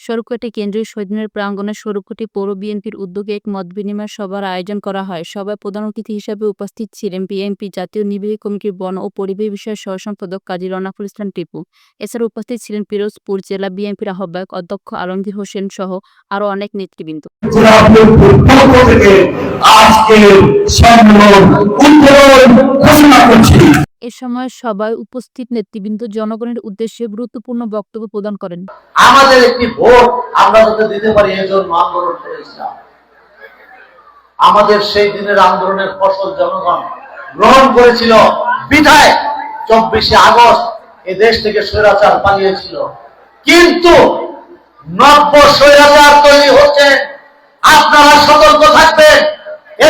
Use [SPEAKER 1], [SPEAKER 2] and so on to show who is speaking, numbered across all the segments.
[SPEAKER 1] স্বরূপকাঠি কেন্দ্রীয় শহীদ মিনার প্রাঙ্গণে স্বরূপকাঠি পৌর বিএনপির উদ্যোগে এক মতবিনিময় সভার আয়োজন করা হয়। সভায় প্রধান অতিথি হিসেবে উপস্থিত ছিলেন বিএনপি জাতীয় নির্বাহী কমিটির বন ও পরিবেশ বিষয়ক সহ-সম্পাদক কাজী রওনাকুল ইসলাম টিপু। এছাড়া উপস্থিত ছিলেন পিরোজপুর জেলা বিএনপির আহ্বায়ক অধ্যক্ষ আলমগীর হোসেন সহ আরও অনেক নেতৃবৃন্দ। এ সময় সভায় উপস্থিত নেতৃবৃন্দ জনগণের উদ্দেশ্যে গুরুত্বপূর্ণ বক্তব্য প্রদান করেন।
[SPEAKER 2] আমাদের একটি ভোট আমরা যাতে দিতে পারি এজন্য আন্দোলন করেছিলাম। আমাদের সেই দিনের আন্দোলনের ফসল জনগণ গ্রহণ করেছিল বিধায় 24শে আগস্ট এই দেশ থেকে স্বৈরাচার পালিয়েছিল। কিন্তু নব্য স্বৈরাচার তৈরি হচ্ছে। আপনারা সতর্ক থাকবেন।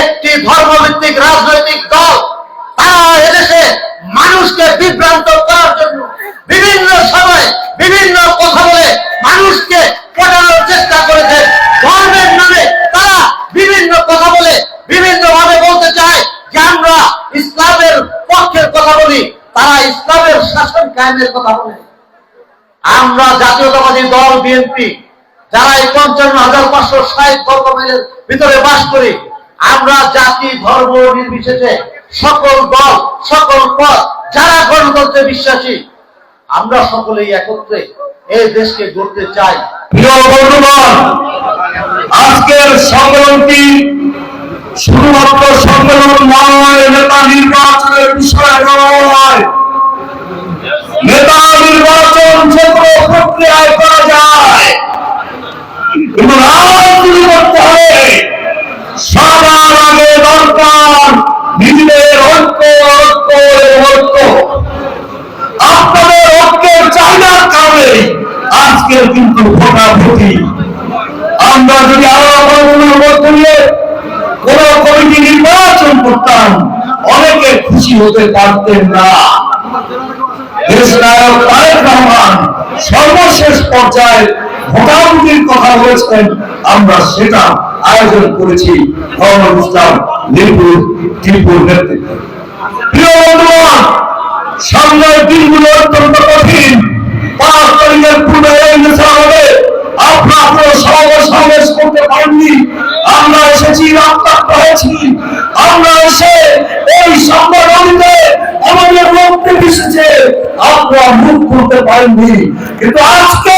[SPEAKER 2] একটি ধর্মভিত্তিক রাজনৈতিক দল তারা এদেশে মানুষকে বিভ্রান্ত করার জন্য বিভিন্ন সময় বিভিন্ন কথা বলে মানুষকে পটানোর চেষ্টা করেছে। ধর্মের নামে তারা বিভিন্ন কথা বলে বিভিন্ন ভাবে বলতে চায় যে আমরা ইসলামের পক্ষের কথা বলি, তারা ইসলামের শাসন কায়েমের কথা বলে। আমরা জাতীয়তাবাদী দল বিএনপি যারা এই ৫৫,৫৬০ বর্গ মাইলের ভিতরে বাস করি, আমরা জাতি ধর্ম নির্বিশেষে সকল দল সকল পথ যারা গণতন্ত্রে বিশ্বাসী আমরা সকলেই একত্রে এই দেশকে গড়তে চাই।
[SPEAKER 3] প্রিয় বন্ধুগণ, আজকের সম্মেলনটি শুধুমাত্র সম্মেলন নয়, নেতা নির্বাচনের বিষয় নয়। নেতা নির্বাচন যে কোনো প্রক্রিয়ায় করা যায়, কিন্তু রাজনীতি করতে হবে সবার আগে দরকার নিজেদের ঐক্য ঐক্য ঐক্য। আপনাদের ঐক্যের চাহিদার কারণে আজকের কিন্তু ভোটাভুটি। আমরা যদি আলোচনার মধ্যে দিয়ে কোন কমিটি নির্বাচন করতাম অনেকে খুশি হতে পারতেন না। দেশ নায়ক তারেক রহমান সর্বশেষ পর্যায়ে ভোটাভুটির কথা বলেছেন, আমরা সেটা আয়োজন করেছি রওনাকুল ইসলাম টিপুর নেতৃত্বে। প্রিয় বন্ধুগণ, সামনের দিনগুলো অত্যন্ত কঠিন। ৫ তারিখের পূর্বে এই দেশে হবে আপনারা সমাবেশ করতে পারেননি। আমরা এসেছি, রক্তাক্ত হয়েছি। আমরা এসে এই সংগঠনকে আমাদের রক্তে মিশেছে, আমরা মুখ করতে পারেননি। কিন্তু আজকে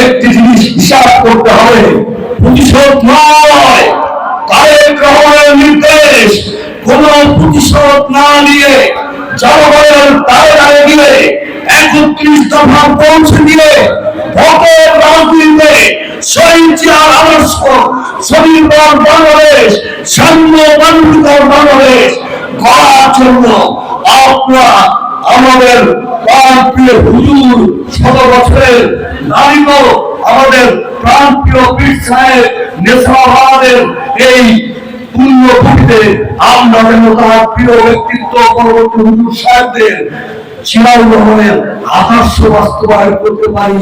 [SPEAKER 3] একটি জিনিস হিসাব করতে হবে, প্রতিশোধ নয়। তারেক রহমানের নির্দেশ কোন প্রতিশোধ না নিয়ে জনগণের দাঁড়ে গিয়ে ৩১ দফা পৌঁছে দিয়ে ভোটের রাজনীতিতে শহীদ জিয়ার আদর্শ স্বাধীনতার বাংলাদেশ, সাম্য মানবিকতার বাংলাদেশ গড়ার জন্য আপনারা আমাদের প্রাণপ্রিয় হুজুর ১০০ বছরের নারীও আমাদের প্রাণপ্রিয় পীর সাহেব নেশাবাদের এই পুণ্যভূমিতে আমরা যেন তার প্রিয় ব্যক্তিত্ব পরবর্তী হুজুর সাহেবদের জিয়াউর রহমানের আদর্শ বাস্তবায়ন করতে পারি।